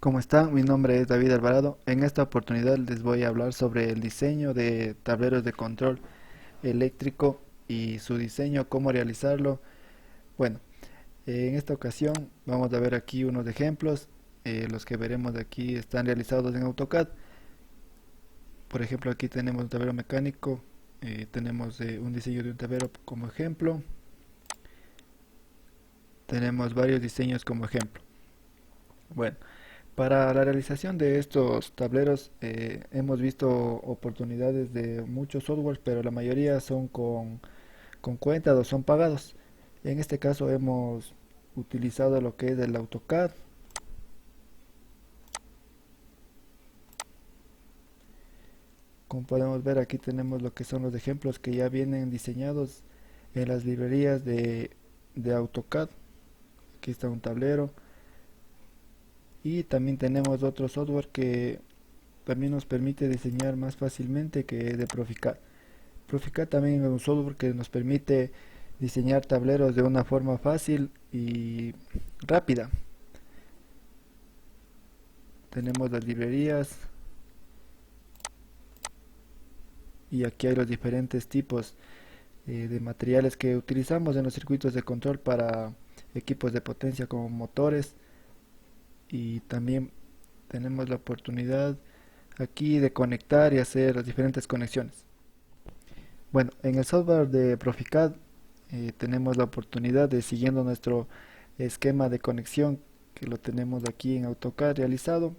¿Cómo están? Mi nombre es David Alvarado. En esta oportunidad les voy a hablar sobre el diseño de tableros de control eléctrico y su diseño, cómo realizarlo. Bueno, en esta ocasión vamos a ver aquí unos ejemplos. Los que veremos aquí están realizados en AutoCAD. Por ejemplo, aquí tenemos un tablero mecánico, tenemos un diseño de un tablero como ejemplo, tenemos varios diseños como ejemplo. Bueno, para la realización de estos tableros hemos visto oportunidades de muchos softwares, pero la mayoría son con cuentas o son pagados. En este caso hemos utilizado lo que es el AutoCAD. Como podemos ver, aquí tenemos lo que son los ejemplos que ya vienen diseñados en las librerías de AutoCAD. Aquí está un tablero y también tenemos otro software que también nos permite diseñar más fácilmente, que es de Proficad. Proficad también es un software que nos permite diseñar tableros de una forma fácil y rápida. Tenemos las librerías y aquí hay los diferentes tipos de materiales que utilizamos en los circuitos de control para equipos de potencia como motores, y también tenemos la oportunidad aquí de conectar y hacer las diferentes conexiones. Bueno, en el software de Proficad tenemos la oportunidad de, siguiendo nuestro esquema de conexión que lo tenemos aquí en AutoCAD realizado,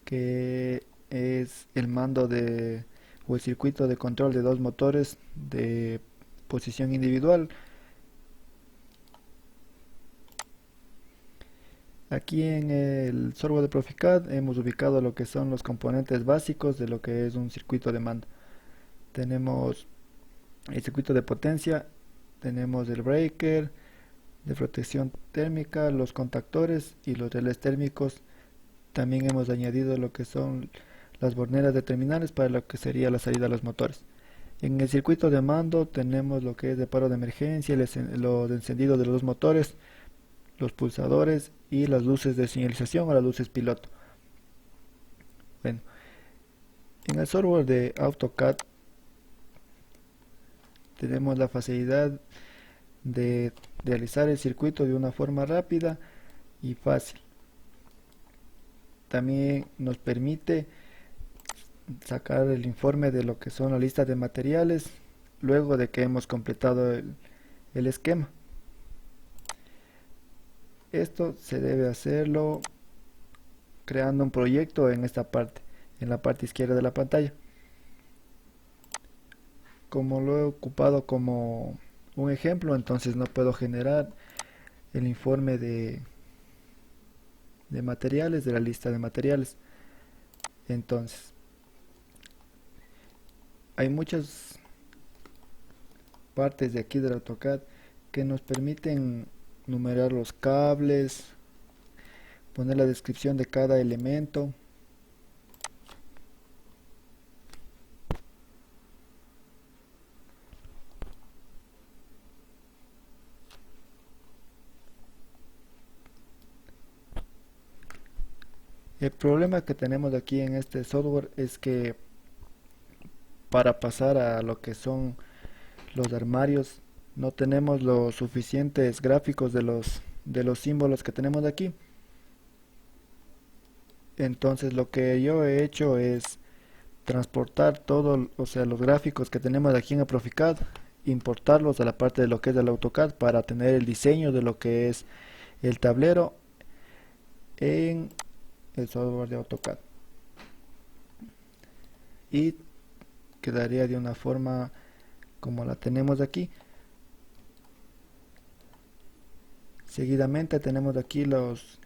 que es el mando de o el circuito de control de dos motores de posición individual. Aquí en el software de Proficad hemos ubicado lo que son los componentes básicos de lo que es un circuito de mando. Tenemos el circuito de potencia, tenemos el breaker de protección térmica, los contactores y los relés térmicos. También hemos añadido lo que son las borneras de terminales para lo que sería la salida de los motores. En el circuito de mando tenemos lo que es de paro de emergencia, los encendidos de los dos motores, los pulsadores y las luces de señalización o las luces piloto. Bueno, en el software de AutoCAD tenemos la facilidad de realizar el circuito de una forma rápida y fácil. También nos permite sacar el informe de lo que son la lista de materiales luego de que hemos completado el esquema. Esto se debe hacerlo creando un proyecto en esta parte, en la parte izquierda de la pantalla. Como lo he ocupado como un ejemplo, entonces no puedo generar el informe de materiales, de la lista de materiales. Entonces, hay muchas partes de aquí del AutoCAD que nos permiten numerar los cables, poner la descripción de cada elemento. El problema que tenemos aquí en este software es que para pasar a lo que son los armarios no tenemos los suficientes gráficos de los símbolos que tenemos aquí. Entonces lo que yo he hecho es transportar todo, o sea, los gráficos que tenemos aquí en el Proficad, importarlos a la parte de lo que es el AutoCAD para tener el diseño de lo que es el tablero en el software de AutoCAD, y quedaría de una forma como la tenemos aquí. Seguidamente tenemos aquí los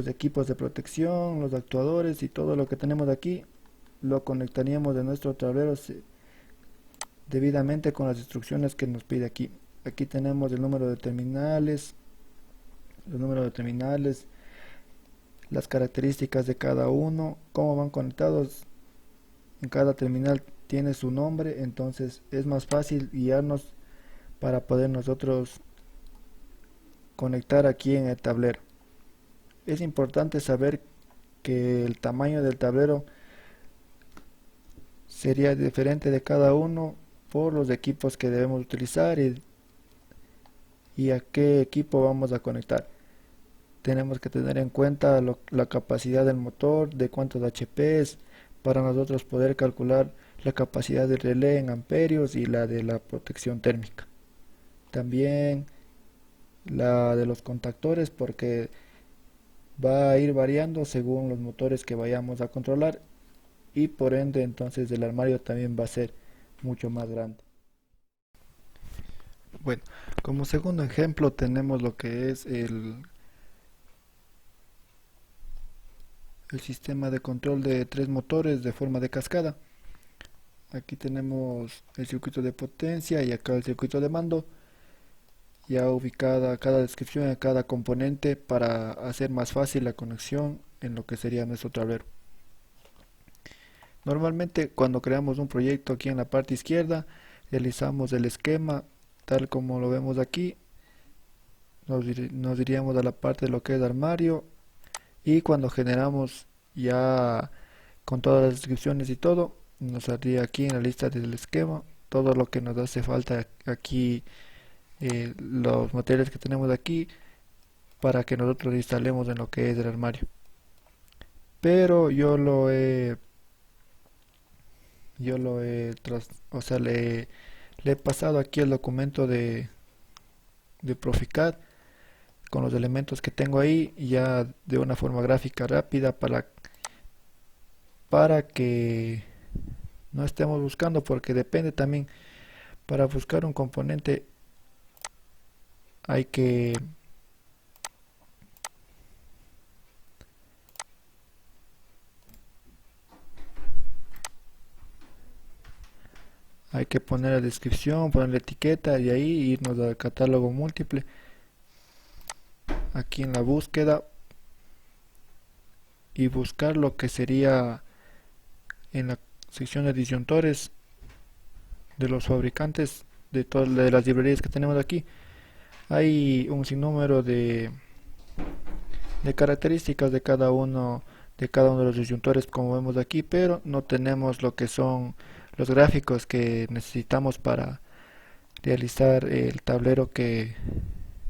equipos de protección, los actuadores y todo lo que tenemos aquí lo conectaríamos de nuestro tablero debidamente con las instrucciones que nos pide aquí. Aquí tenemos el número de terminales, los números de terminales, las características de cada uno, cómo van conectados en cada terminal. tiene su nombre, entonces es más fácil guiarnos para poder nosotros conectar aquí en el tablero. Es importante saber que el tamaño del tablero sería diferente de cada uno por los equipos que debemos utilizar y a qué equipo vamos a conectar. Tenemos que tener en cuenta la capacidad del motor, de cuántos HPs, para nosotros poder calcular la capacidad del relé en amperios y la de la protección térmica. También la de los contactores, porque va a ir variando según los motores que vayamos a controlar, y por ende entonces el armario también va a ser mucho más grande. Bueno, como segundo ejemplo tenemos lo que es el sistema de control de tres motores de forma de cascada. Aquí tenemos el circuito de potencia y acá el circuito de mando, ya ubicada cada descripción a cada componente para hacer más fácil la conexión en lo que sería nuestro tablero. Normalmente cuando creamos un proyecto, aquí en la parte izquierda realizamos el esquema tal como lo vemos aquí. Nos iríamos a la parte de lo que es armario, y cuando generamos ya con todas las descripciones y todo, nos saldría aquí en la lista del esquema todo lo que nos hace falta aquí, los materiales que tenemos aquí para que nosotros instalemos en lo que es el armario. Pero o sea, le he pasado aquí el documento de Proficat con los elementos que tengo ahí ya de una forma gráfica rápida para que no estemos buscando, porque depende también, para buscar un componente hay que poner la descripción, poner la etiqueta y ahí irnos al catálogo múltiple. Aquí en la búsqueda y buscar lo que sería en la sección de disyuntores de los fabricantes de todas las librerías que tenemos aquí. Hay un sinnúmero de características de cada uno de los disyuntores como vemos aquí, pero no tenemos lo que son los gráficos que necesitamos para realizar el tablero que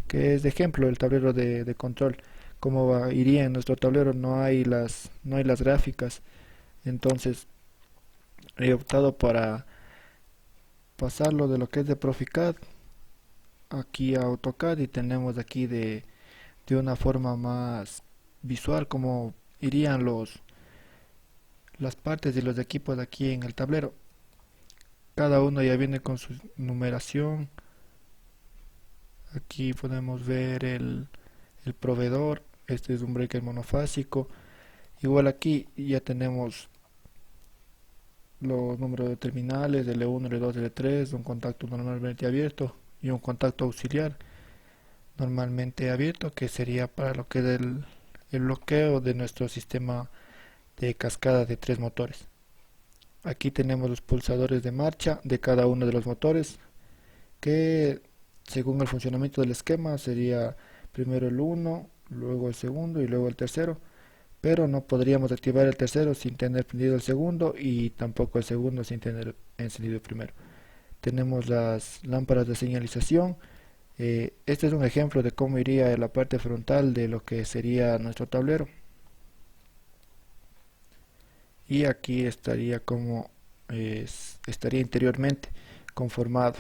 es de ejemplo, el tablero de control. Como iría en nuestro tablero, no hay las gráficas, entonces he optado para pasarlo de lo que es de Proficat aquí a AutoCAD, y tenemos aquí de una forma más visual como irían las partes y los equipos aquí en el tablero. Cada uno ya viene con su numeración. Aquí podemos ver el proveedor. Este es un breaker monofásico. Igual aquí ya tenemos los números de terminales, L1, L2, L3, un contacto normalmente abierto y un contacto auxiliar normalmente abierto, que sería para lo que es el bloqueo de nuestro sistema de cascada de tres motores. Aquí tenemos los pulsadores de marcha de cada uno de los motores, que según el funcionamiento del esquema sería primero el uno, luego el segundo y luego el tercero, pero no podríamos activar el tercero sin tener prendido el segundo y tampoco el segundo sin tener encendido el primero. Tenemos las lámparas de señalización. Este es un ejemplo de cómo iría la parte frontal de lo que sería nuestro tablero. Y aquí estaría como estaría interiormente conformado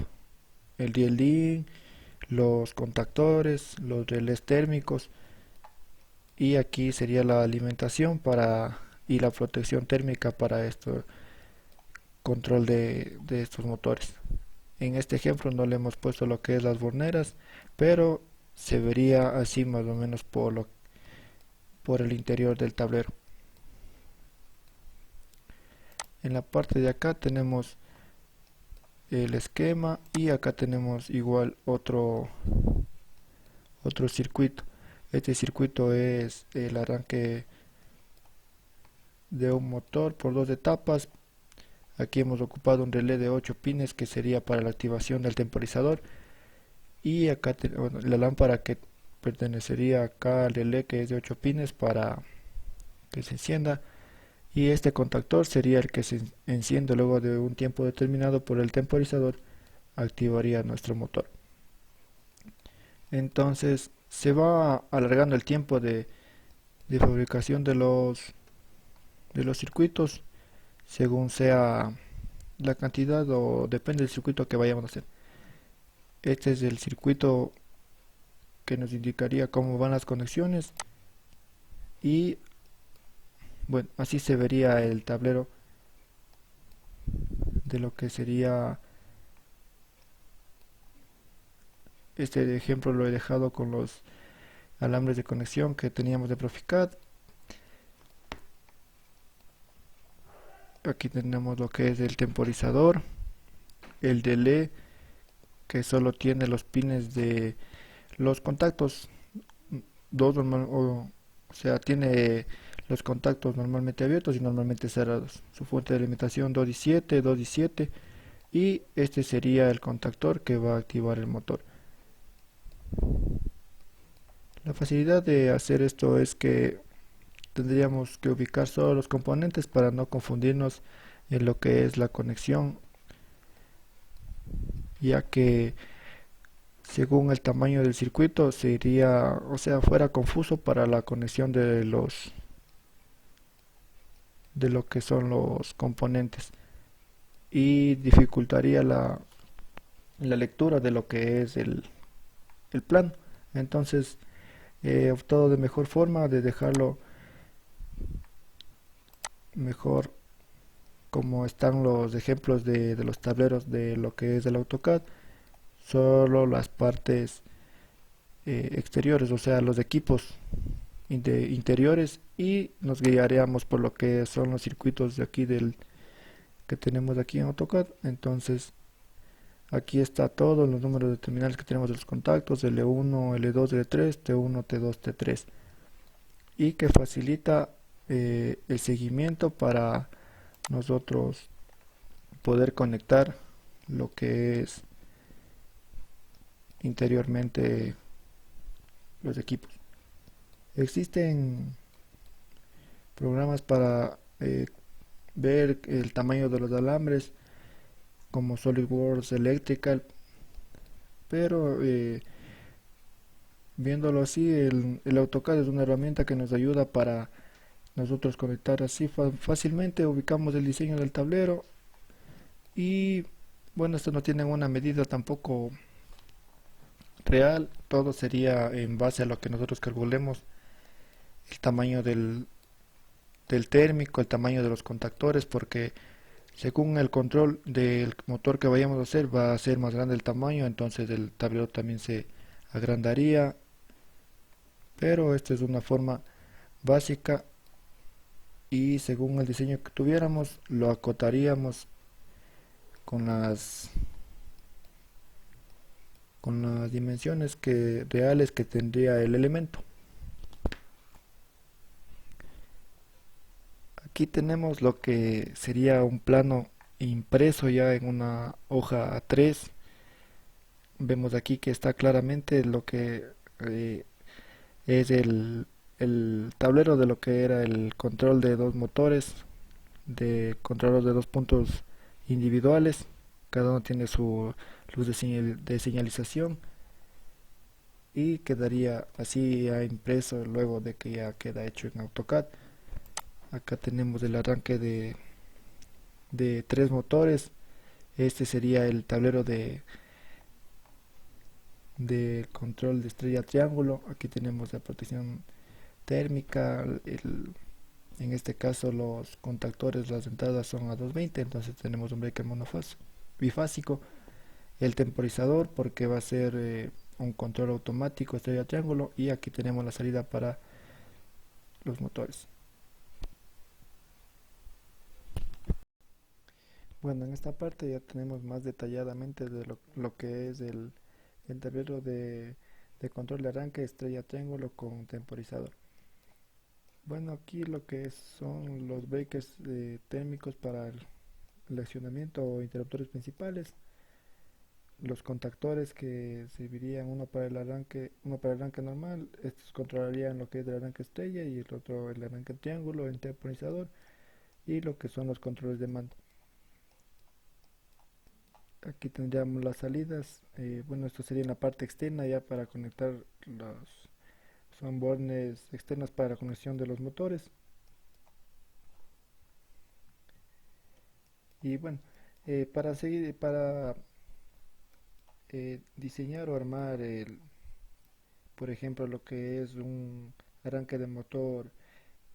el DLD, los contactores, los relés térmicos, y aquí sería la alimentación y la protección térmica para esto control de estos motores. En este ejemplo no le hemos puesto lo que es las borneras, pero se vería así más o menos por el interior del tablero. En la parte de acá tenemos el esquema, y acá tenemos igual otro circuito. Este circuito es el arranque de un motor por dos etapas. Aquí hemos ocupado un relé de 8 pines que sería para la activación del temporizador, y acá bueno, la lámpara que pertenecería acá al relé, que es de 8 pines para que se encienda, y este contactor sería el que se enciende luego de un tiempo determinado por el temporizador, activaría nuestro motor. Entonces se va alargando el tiempo de fabricación de los circuitos según sea la cantidad, o depende del circuito que vayamos a hacer. Este es el circuito que nos indicaría cómo van las conexiones, y bueno, así se vería el tablero de lo que sería. Este ejemplo lo he dejado con los alambres de conexión que teníamos de Proficad. Aquí tenemos lo que es el temporizador, el delay, que solo tiene los pines de los contactos, dos o sea, tiene los contactos normalmente abiertos y normalmente cerrados. Su fuente de alimentación 2 y 7, 2 y 7, y este sería el contactor que va a activar el motor. La facilidad de hacer esto es que tendríamos que ubicar solo los componentes para no confundirnos en lo que es la conexión, ya que según el tamaño del circuito se iría, o sea, fuera confuso para la conexión de lo que son los componentes, y dificultaría la lectura de lo que es el plano. Entonces he optado de mejor forma de dejarlo mejor como están los ejemplos de los tableros de lo que es el AutoCAD, solo las partes exteriores, o sea, los equipos interiores, y nos guiaríamos por lo que son los circuitos de aquí que tenemos aquí en AutoCAD. Entonces aquí está todo, los números de terminales que tenemos de los contactos, L1, L2, L3, T1, T2, T3, y que facilita el seguimiento para nosotros poder conectar lo que es interiormente los equipos. Existen programas para ver el tamaño de los alambres como SolidWorks Electrical, pero viéndolo así, el AutoCAD es una herramienta que nos ayuda para nosotros conectar así fácilmente. Ubicamos el diseño del tablero, y bueno, esto no tiene una medida tampoco real, todo sería en base a lo que nosotros calculemos, el tamaño del térmico, el tamaño de los contactores, porque según el control del motor que vayamos a hacer va a ser más grande el tamaño, entonces el tablero también se agrandaría, pero esta es una forma básica, y según el diseño que tuviéramos lo acotaríamos con las dimensiones reales que tendría el elemento. Aquí tenemos lo que sería un plano impreso ya en una hoja A3. Vemos aquí que está claramente lo que eh, es el tablero de lo que era el control de dos motores, de controles de dos puntos individuales. Cada uno tiene su luz de señalización, y quedaría así ya impreso luego de que ya queda hecho en AutoCAD. Acá tenemos el arranque de tres motores. Este sería el tablero de control de estrella triángulo. Aquí tenemos la protección térmica. En este caso los contactores, las entradas son a 220, entonces tenemos un breaker bifásico. El temporizador, porque va a ser un control automático estrella triángulo, y aquí tenemos la salida para los motores. Bueno, en esta parte ya tenemos más detalladamente de lo que es el tablero de control de arranque estrella triángulo con temporizador. Bueno, aquí lo que son los breakers térmicos para el accionamiento o interruptores principales, los contactores que servirían uno para el arranque normal, estos controlarían lo que es el arranque estrella y el otro el arranque triángulo, el temporizador y lo que son los controles de mando. Aquí tendríamos las salidas, bueno, esto sería en la parte externa ya para conectar los son bornes externos para la conexión de los motores. Y bueno, para diseñar o armar por ejemplo, lo que es un arranque de motor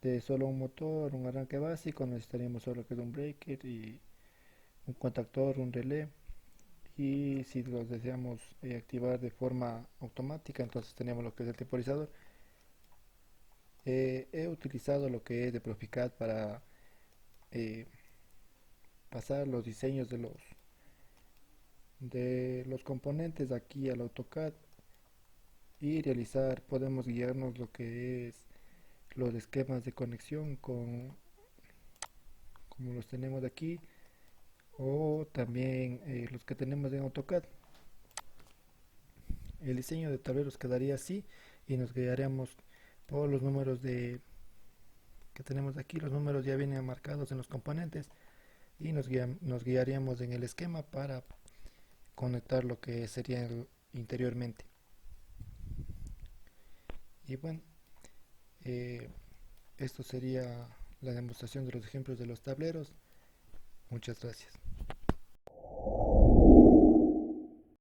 de solo un motor, un arranque básico, necesitaríamos solo que es un breaker y un contactor, un relé. Y si los deseamos activar de forma automática, entonces tenemos lo que es el temporizador. He utilizado lo que es de Proficat para eh, pasar los diseños de los componentes aquí al AutoCAD y realizar, podemos guiarnos lo que es los esquemas de conexión como los tenemos aquí o también los que tenemos en AutoCAD. El diseño de tableros quedaría así y nos guiaríamos por los números que tenemos aquí. Los números ya vienen marcados en los componentes y nos guiaríamos en el esquema para conectar lo que sería interiormente. Y bueno, eh, esto sería la demostración de los ejemplos de los tableros. Muchas gracias.